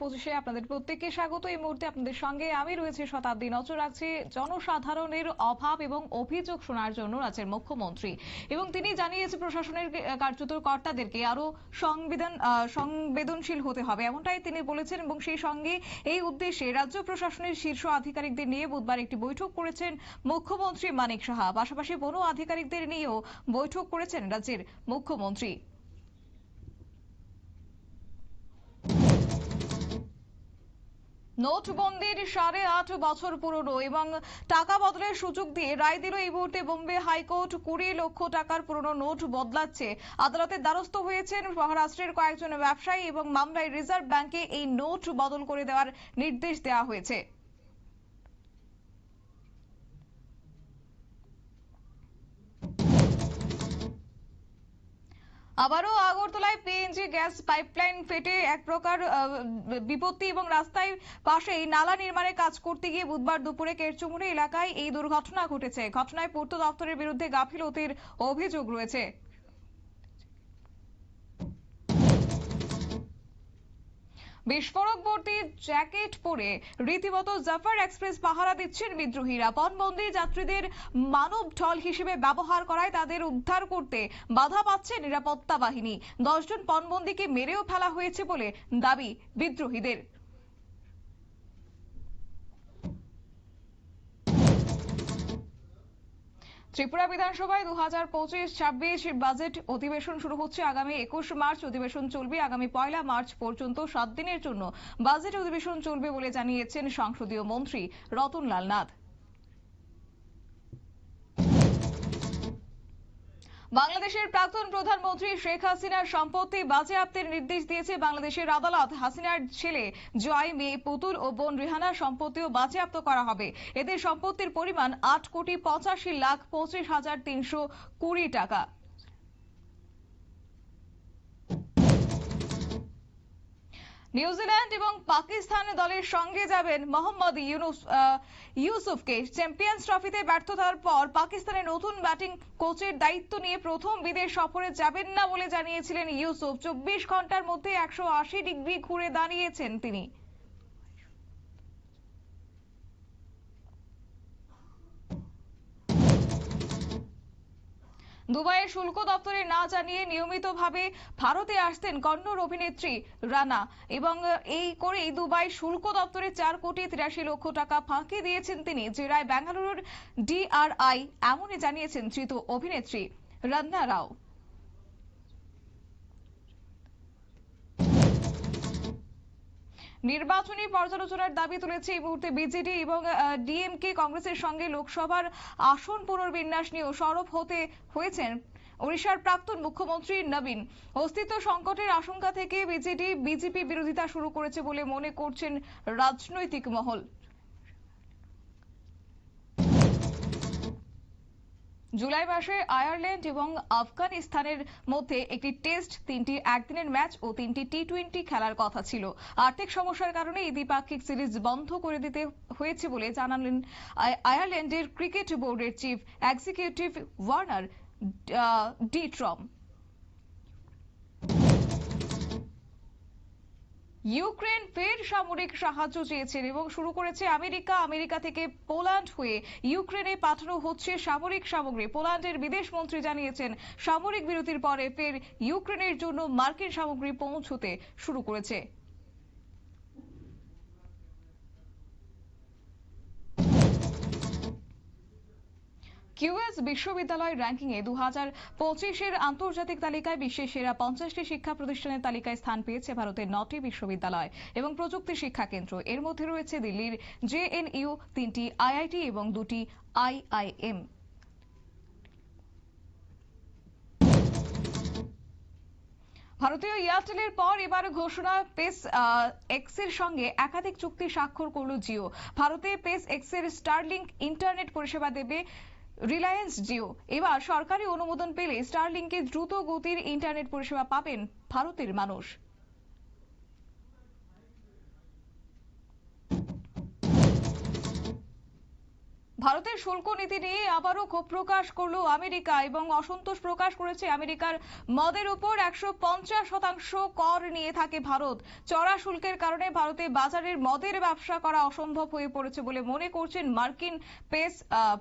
2025-এ আপনাদের প্রত্যেককে স্বাগত। এই মুহূর্তে আপনাদের সঙ্গে আমি রয়েছে শতাব্দী। নজর রাখছি জনসাধারণের অভাব এবং অভিযোগ শোনার জন্য রাজ্যের মুখ্যমন্ত্রী, এবং তিনি জানিয়েছে প্রশাসনের কার্যত কর্তাদেরকে আরো সংবেদনশীল হতে হবে, এমনটাই তিনি বলেছেন। এবং সেই সঙ্গে এই উদ্দেশ্যে রাজ্য প্রশাসনের শীর্ষ আধিকারিকদের নিয়ে বুধবার একটি বৈঠক করেছেন মুখ্যমন্ত্রী মানিক সাহা। পাশাপাশি বন আধিকারিকদের নিয়েও বৈঠক করেছেন রাজ্যের মুখ্যমন্ত্রী। নোটবন্দির 8.5 বছর পুরনো এবং টাকা বদলের সুযোগ দিয়ে রায় দিল এই মুহূর্তে বোম্বে হাইকোর্ট। 20 লক্ষ টাকার পুরনো নোট বদলাচ্ছে। আদালতের দ্বারস্থ হয়েছেন মহারাষ্ট্রের কয়েকজন ব্যবসায়ী এবং মামলায় রিজার্ভ ব্যাংকে এই নোট বদল করে দেওয়ার নির্দেশ দেওয়া হয়েছে। আবারও আগরতলায় পিএনজি গ্যাস পাইপলাইন ফেটে এক প্রকার বিপত্তি এবং রাস্তায় পাশেই নালা নির্মাণের কাজ করতে গিয়ে বুধবার দুপুরে কেরচুমুড়ি এলাকায় এই দুর্ঘটনা ঘটেছে। ঘটনায় পূর্ত দপ্তরের বিরুদ্ধে গাফিলতির অভিযোগ রয়েছে। বিস্ফোরকবর্তী জ্যাকেট পরে রীতিমতো জাফর এক্সপ্রেস পাহারা দিচ্ছেন বিদ্রোহীরা। পণবন্দি যাত্রীদের মানব ঢল হিসেবে ব্যবহার করায় তাদের উদ্ধার করতে বাধা পাচ্ছে নিরাপত্তা বাহিনী। 10 জন পণবন্দিকে মেরেও ফেলা হয়েছে বলে দাবি বিদ্রোহীদের। ত্রিপুরা বিধানসভায় 2025-26 বাজেট অধিবেশন শুরু হচ্ছে আগামী 21 মার্চ। অধিবেশন চলবে আগামী 1 মার্চ পর্যন্ত। 7 দিনের জন্য বাজেট অধিবেশন চলবে বলে জানিয়েছেন সংসদীয় মন্ত্রী রতনলাল নাথ। বাংলাদেশের প্রাক্তন প্রধানমন্ত্রী শেখ হাসিনার সম্পত্তি বাজেয়াপ্তের নির্দেশ দিয়েছে বাংলাদেশের আদালত। হাসিনার ছেলে জয়, মেয়ে পুতুল ও বোন রিহানার সম্পত্তিও বাজেয়াপ্ত করা হবে। এদের সম্পত্তির পরিমাণ 8,85,25,320 টাকা। নিউজিল্যান্ড এবং পাকিস্তান দলের সঙ্গে যাবেন মোহাম্মদ ইউসুফকে। চ্যাম্পিয়ন্স ট্রফিতে ব্যর্থতার পর পাকিস্তানের নতুন ব্যাটিং কোচের দায়িত্ব নিয়ে প্রথম বিদেশ সফরে যাবেন না বলে জানিয়েছিলেন ইউসুফ। 24 ঘন্টার মধ্যে 180 ডিগ্রি ঘুরে দাঁড়িয়েছেন তিনি। দুবাইয়ের শুল্ক দপ্তরে না জানিয়ে নিয়মিতভাবে ভারতে আসতেন কন্নড় অভিনেত্রী রানা, এবং এই করেই দুবাই শুল্ক দপ্তরে 4,83,00,000 টাকা ফাঁকি দিয়েছেন তিনি। জেরায় বেঙ্গালুরুর ডিআরআই এমনই জানিয়েছেন ধৃত অভিনেত্রী রান্না রাও। নির্বাচনী পর্যালোচনার দাবি তুলেছে এই মুহূর্তে বিজেডি এবং ডিএমকে। কংগ্রেসের সঙ্গে লোকসভার আসন পুনর্বিন্যাস নিয়েও সরব হতে হয়েছেন ওড়িশার প্রাক্তন মুখ্যমন্ত্রী নবীন। অস্তিত্ব সংকটের আশঙ্কা থেকে বিজেপি বিরোধিতা শুরু করেছে বলে মনে করছেন রাজনৈতিক মহল। জুলাই মাসে আয়ারল্যান্ড এবং আফগানিস্তানের মধ্যে একটি টেস্ট, 3টি একদিনের ম্যাচ ও 3টি টি-20 খেলার কথা ছিল। আর্থিক সমস্যার কারণে এই দ্বিপাক্ষিক সিরিজ বন্ধ করে দিতে হয়েছে বলে জানালেন আয়ারল্যান্ডের ক্রিকেট বোর্ডের চিফ এক্সিকিউটিভ ওয়ার্নার ডিট্রম। ইউক্রেন ফের সামরিক সাহায্য চেয়েছেন এবং শুরু করেছে আমেরিকা থেকে পোল্যান্ড হয়ে ইউক্রেনে পাঠানো হচ্ছে সামরিক সামগ্রী। পোল্যান্ডের বিদেশমন্ত্রী জানিয়েছেন সামরিক বিরতির পরে ফের ইউক্রেনের জন্য মার্কিন সামগ্রী পৌঁছতে শুরু করেছে। কিউএস বিশ্ববিদ্যালয় র্যাঙ্কিং এ 2025-এর আন্তর্জাতিক তালিকায় বিশ্বের সেরা 50টি শিক্ষা প্রতিষ্ঠানের তালিকায় স্থান পেয়েছে ভারতের 9টি বিশ্ববিদ্যালয় এবং প্রযুক্তি শিক্ষা কেন্দ্র। এর মধ্যে রয়েছে দিল্লির জেএনইউ, 3টি আইআইটি এবং 2টি আইআইএম। ভারতীয় এয়ারটেলের পর এবার ঘোষণা পেস এক্সের সঙ্গে একাধিক চুক্তি স্বাক্ষর করল জিও। ভারতে পেস এক্সের স্টারলিংক ইন্টারনেট পরিষেবা দেবে রিলায়েন্স জিও। এবার সরকারি অনুমোদন পেলে স্টারলিংকে দ্রুত গতির ইন্টারনেট পরিষেবা পাবেন ভারতের মানুষ। ভারতের ভারতের শুল্ক নীতি নিয়ে আবারও ক্ষোভ প্রকাশ করলো আমেরিকা এবং অসন্তোষ প্রকাশ করেছে আমেরিকার মদের উপর 150% কর নিয়ে থাকে ভারত। চড়া শুল্কের কারণে ভারতে বাজারের মদের ব্যবসা করা অসম্ভব হয়ে পড়েছে বলে মনে করছেন মার্কিন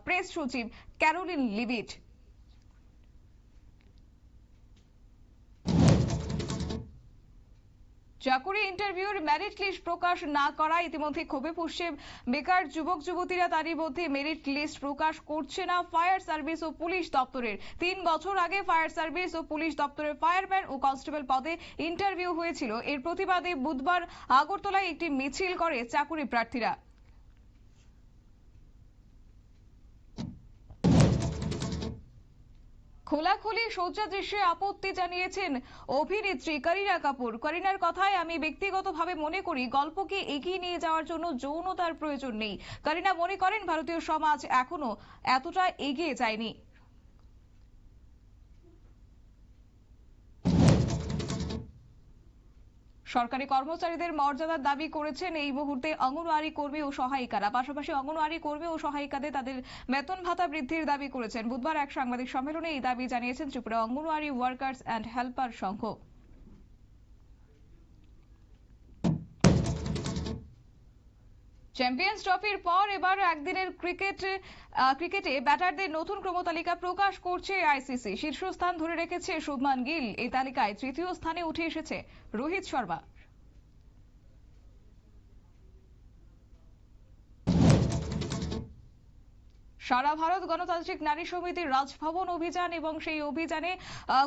প্রেস সচিব ক্যারোলিন লিভিট। চাকুরি ইন্টারভিউর মেরিট লিস্ট প্রকাশ না করা ইতিমধ্যে ক্ষোভে ফুঁসছে বেকার যুবক যুবতীরা। তারই মধ্যে মেরিট লিস্ট প্রকাশ করছে না ফায়ার সার্ভিস ও পুলিশ দপ্তরের। 3 বছর আগে ফায়ার সার্ভিস ও পুলিশ দপ্তরের ফায়ারম্যান ও কনস্টেবল পদে ইন্টারভিউ হয়েছিল। এর প্রতিবাদে বুধবার আগরতলায় একটি মিছিল করে চাকুরি প্রার্থীরা। খোলাখুলি শয্যা দৃশ্যে আপত্তি জানিয়েছেন অভিনেত্রী করিনা কাপুর। করিনার কথায়, আমি ব্যক্তিগতভাবে মনে করি গল্পকে এগিয়ে নিয়ে যাওয়ার জন্য যৌনতার প্রয়োজন নেই। করিনা মনে করেন ভারতীয় সমাজ এখনো এতটা এগিয়ে যায়নি। সরকারি কর্মচারীদের মর্যাদার দাবি করেছেন এই মুহূর্তে অঙ্গনওয়াড়ি কর্মী ও সহায়িকারা। পাশাপাশি অঙ্গনওয়াড়ি কর্মী ও সহায়িকাদের তাদের বেতন ভাতা বৃদ্ধির দাবি করেছেন। বুধবার এক সাংবাদিক সম্মেলনে এই দাবি জানিয়েছেন Tripura anganwadi workers and helper সংঘ। চ্যাম্পিয়ন্স ট্রফির পর এবার একদিনের ক্রিকেটে ব্যাটারদের নতুন ক্রমতালিকা প্রকাশ করছে আইসিসি। শীর্ষস্থান ধরে রেখেছে শুভমান গিল। এই তালিকায় তৃতীয় স্থানে উঠে এসেছে রোহিত শর্মা। সারা ভারত গণতান্ত্রিক নারী সমিতির রাজভবন অভিযান এবং সেই অভিযানে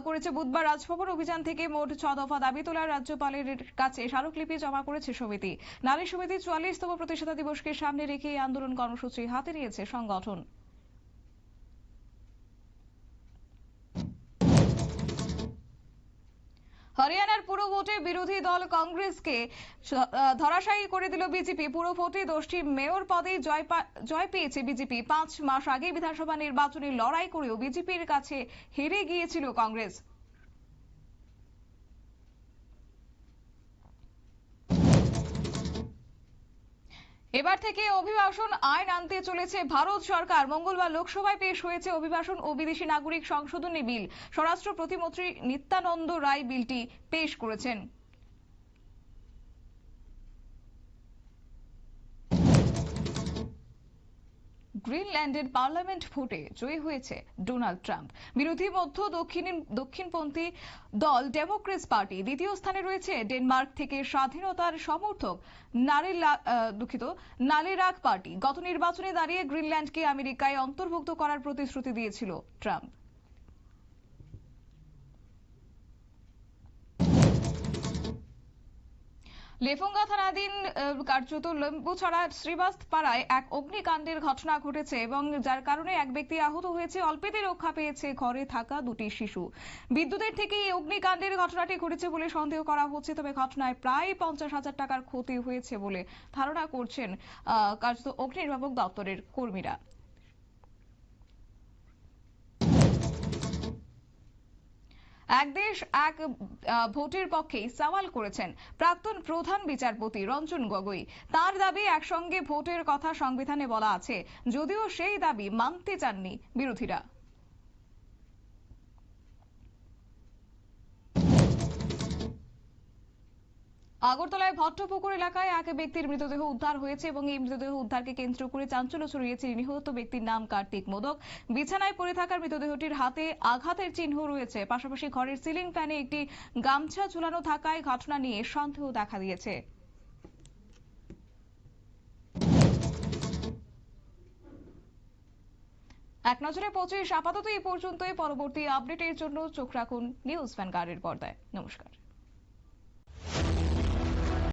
করেছে বুধবার রাজভবন অভিযান থেকে মোট 6 দফা দাবি তোলার রাজ্যপালের কাছে স্মারকলিপি জমা করেছে সমিতি। নারী সমিতির 44তম প্রতিষ্ঠাতা দিবসকে সামনে রেখে এই আন্দোলন কর্মসূচি হাতে নিয়েছে সংগঠন। হরিয়ানার পুরো ভোটে বিরোধী দল কংগ্রেসকে ধরাশায়ী করে দিল বিজেপি। পুরো ভোটে 10টি মেয়র পদে জয় পেয়েছে বিজেপি। 5 মাস আগে বিধানসভা নির্বাচনে লড়াই করেও বিজেপির কাছে হেরে গিয়েছিল কংগ্রেস। এবার থেকে অভিবাসন আইন আনতে চলেছে ভারত সরকার। মঙ্গলবার লোকসভায় পেশ হয়েছে অভিবাসন ও বিদেশি নাগরিক সংশোধনী বিল। স্বরাষ্ট্র প্রতিমন্ত্রী নিত্যানন্দ রায় বিলটি পেশ করেছেন। গ্রিনল্যান্ডের পার্লামেন্ট ভোটে জয়ী হয়েছে ডোনাল্ড ট্রাম্প। বিরোধী মধ্য দক্ষিণপন্থী দল ডেমোক্রেটস পার্টি। দ্বিতীয় স্থানে রয়েছে ডেনমার্ক থেকে স্বাধীনতার সমর্থক নালিরাক পার্টি। গত নির্বাচনে দাঁড়িয়ে গ্রিনল্যান্ডকে আমেরিকায় অন্তর্ভুক্ত করার প্রতিশ্রুতি দিয়েছিল ট্রাম্প। লেফুঙ্গা থানাধীন কার্যত লেম্বুছড়া শ্রীবাস্ত পাড়ায় এক অগ্নিকাণ্ডের ঘটনা ঘটেছে এবং যার কারণে এক ব্যক্তি আহত হয়েছে। অল্পেতে রক্ষা পেয়েছে ঘরে থাকা 2টি শিশু। বিদ্যুতের থেকে এই অগ্নিকাণ্ডের ঘটনাটি ঘটেছে বলে সন্দেহ করা হচ্ছে। তবে ঘটনায় প্রায় 50,000 টাকার ক্ষতি হয়েছে বলে ধারণা করছেন কার্যত অগ্নিনির্বাপক দপ্তরের কর্মীরা। এক দেশ এক ভোটের পক্ষেই সওয়াল করেছেন প্রাক্তন প্রধান বিচারপতি রঞ্জন গগৈ। তার দাবি, একসঙ্গে ভোটের কথা সংবিধানে বলা আছে, যদিও সেই দাবি মানতে চাননি বিরোধীরা। আগরতলায় ভট্টপুকুর এলাকায় এক ব্যক্তির মৃতদেহ উদ্ধার হয়েছে এবং এই মৃতদেহ উদ্ধারকে কেন্দ্র করে চাঞ্চল্য ছড়িয়েছে। নিহত ব্যক্তির নাম কার্তিক মোদক। বিছানায় পড়ে থাকার মৃতদেহটির হাতে আঘাতের চিহ্ন রয়েছে। পাশাপাশি ঘরের সিলিং ফ্যানে একটি গামছা ঝুলানো থাকায় ঘটনা নিয়ে সন্দেহ দেখা দিয়েছে। এক নজরে 25 আপাতত এই পর্যন্তই। পরবর্তী আপডেটের জন্য চোখ রাখুন নিউজ ভ্যানগার্ডের পর্দায়। নমস্কার।